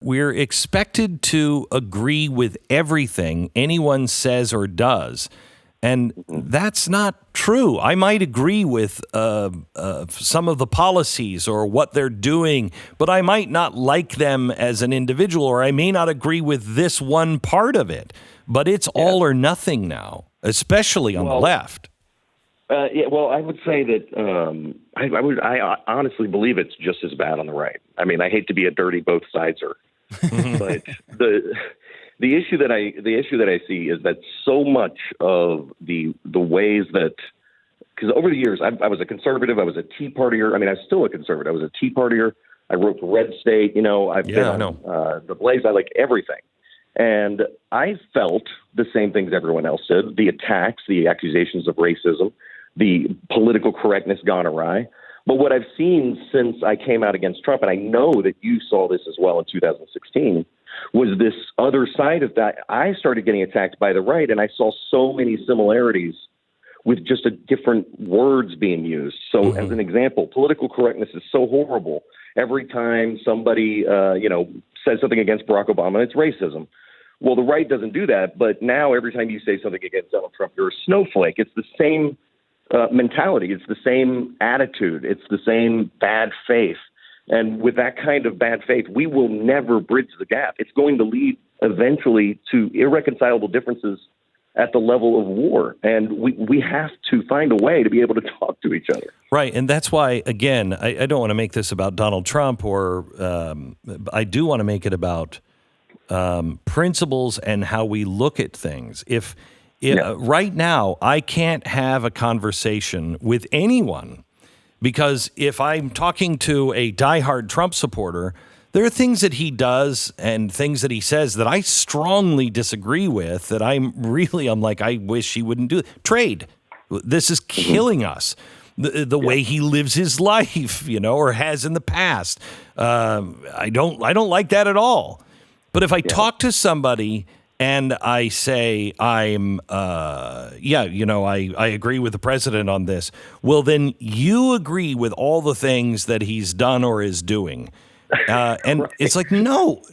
we're expected to agree with everything anyone says or does. And that's not true. I might agree with some of the policies or what they're doing, but I might not like them as an individual, or I may not agree with this one part of it. But it's all or nothing now, especially on the left. Well, I would say that I honestly believe it's just as bad on the right. I mean, I hate to be a dirty both sideser, but the issue that I see is that so much of the ways that, because over the years I was a conservative, I was a Tea Partier. I mean, I'm still a conservative. I was a Tea Partier. I wrote for Red State. I've been on the Blaze. I like everything, and I felt the same things everyone else did: the attacks, the accusations of racism, the political correctness gone awry. But what I've seen since I came out against Trump, and I know that you saw this as well in 2016, was this other side of that. I started getting attacked by the right, and I saw so many similarities with just different words being used. So as an example, political correctness is so horrible. Every time somebody, says something against Barack Obama, it's racism. Well, the right doesn't do that, but now every time you say something against Donald Trump, you're a snowflake. It's the same mentality. It's the same attitude. It's the same bad faith. And with that kind of bad faith, we will never bridge the gap. It's going to lead eventually to irreconcilable differences at the level of war. And we have to find a way to be able to talk to each other. Right. And that's why, again, I don't want to make this about Donald Trump, or I do want to make it about principles and how we look at things. Right now, I can't have a conversation with anyone, because if I'm talking to a diehard Trump supporter, there are things that he does and things that he says that I strongly disagree with, that I'm like, I wish he wouldn't do it. Trade. This is killing us. The way he lives his life, or has in the past. I don't like that at all. But if I talk to somebody and I say, I agree with the president on this, well, then you agree with all the things that he's done or is doing. And it's like, no,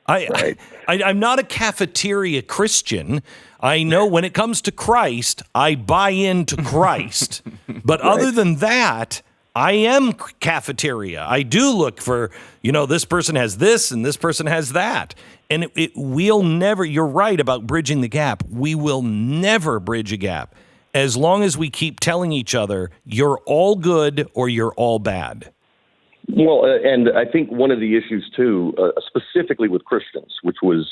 I'm not a cafeteria Christian. I know when it comes to Christ, I buy into Christ. But other than that, I am cafeteria. I do look for, this person has this and this person has that. And we'll never, you're right about bridging the gap. We will never bridge a gap as long as we keep telling each other, you're all good or you're all bad. Well, and I think one of the issues, too, specifically with Christians, which was,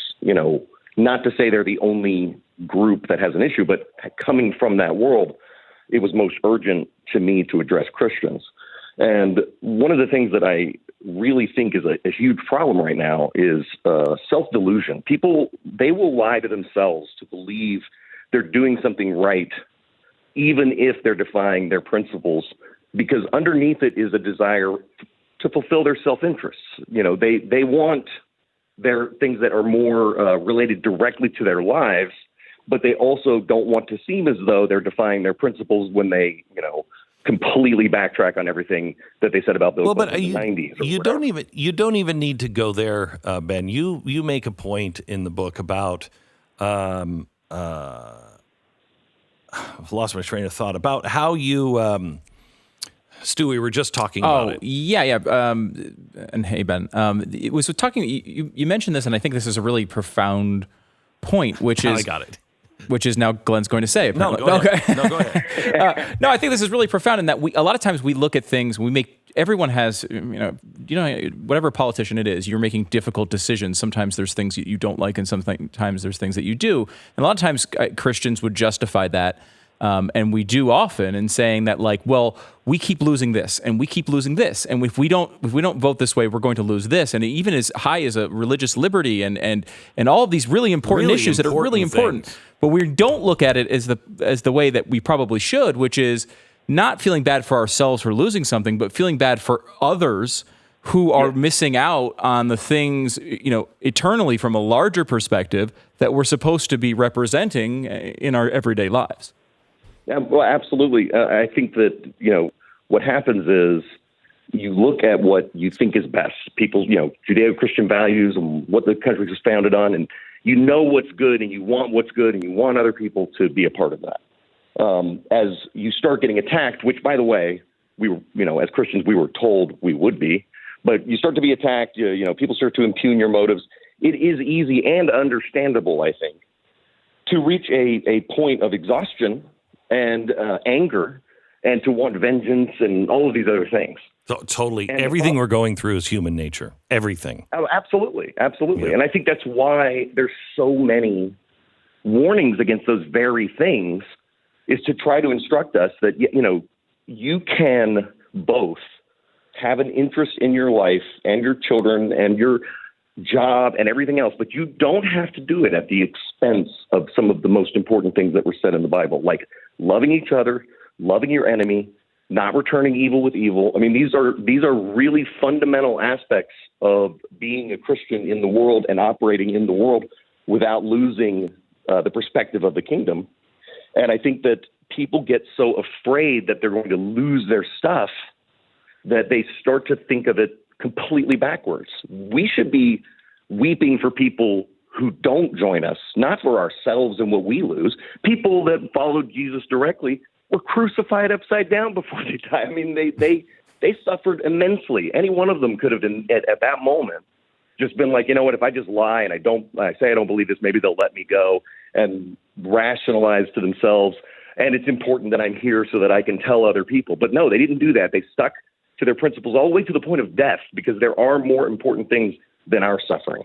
not to say they're the only group that has an issue, but coming from that world, it was most urgent to me to address Christians. And one of the things that I really think is a huge problem right now is self-delusion. People, they will lie to themselves to believe they're doing something right, even if they're defying their principles, because underneath it is a desire to fulfill their self-interests. They want their things that are more related directly to their lives, but they also don't want to seem as though they're defying their principles when they, completely backtrack on everything that they said about those in the 90s. You don't even need to go there, Ben. You make a point in the book about I've lost my train of thought about how you Stu, we were just talking about it. Yeah. And hey, Ben, it was talking. You mentioned this, and I think this is a really profound point, which is I got it. Which is now Glenn's going to say. Apparently. No, go ahead. No, go ahead. No, I think this is really profound in that a lot of times we look at things, everyone has, whatever politician it is, you're making difficult decisions. Sometimes there's things you don't like, and sometimes there's things that you do. And a lot of times Christians would justify that. And we do often in saying that, like, well, we keep losing this and we keep losing this, and if we don't vote this way, we're going to lose this. And even as high as a religious liberty and all of these really important issues that are really important, but we don't look at it as the way that we probably should, which is not feeling bad for ourselves for losing something, but feeling bad for others who are missing out on the things, eternally from a larger perspective that we're supposed to be representing in our everyday lives. Yeah, well, absolutely. I think that, what happens is you look at what you think is best. People, Judeo-Christian values and what the country was founded on, and you know what's good, and you want what's good, and you want other people to be a part of that. As you start getting attacked, which, by the way, we were, as Christians, we were told we would be, but you start to be attacked, people start to impugn your motives. It is easy and understandable, I think, to reach a point of exhaustion and anger and to want vengeance and all of these other things. Totally. And everything we're going through is human nature. Everything. Oh, absolutely. Absolutely. Yeah. And I think that's why there's so many warnings against those very things, is to try to instruct us that, you can both have an interest in your life and your children and your job and everything else, but you don't have to do it at the expense of some of the most important things that were said in the Bible, like loving each other, loving your enemy, not returning evil with evil. I mean, these are really fundamental aspects of being a Christian in the world and operating in the world without losing the perspective of the kingdom. And I think that people get so afraid that they're going to lose their stuff that they start to think of it completely backwards. We should be weeping for people who don't join us, not for ourselves and what we lose. People that followed Jesus directly were crucified upside down before they died. I mean, they suffered immensely. Any one of them could have been at that moment just been like, you know what, if I just lie and I say I don't believe this, maybe they'll let me go, and rationalize to themselves, and it's important that I'm here so that I can tell other people. But no, they didn't do that. They stuck to their principles all the way to the point of death, because there are more important things than our suffering.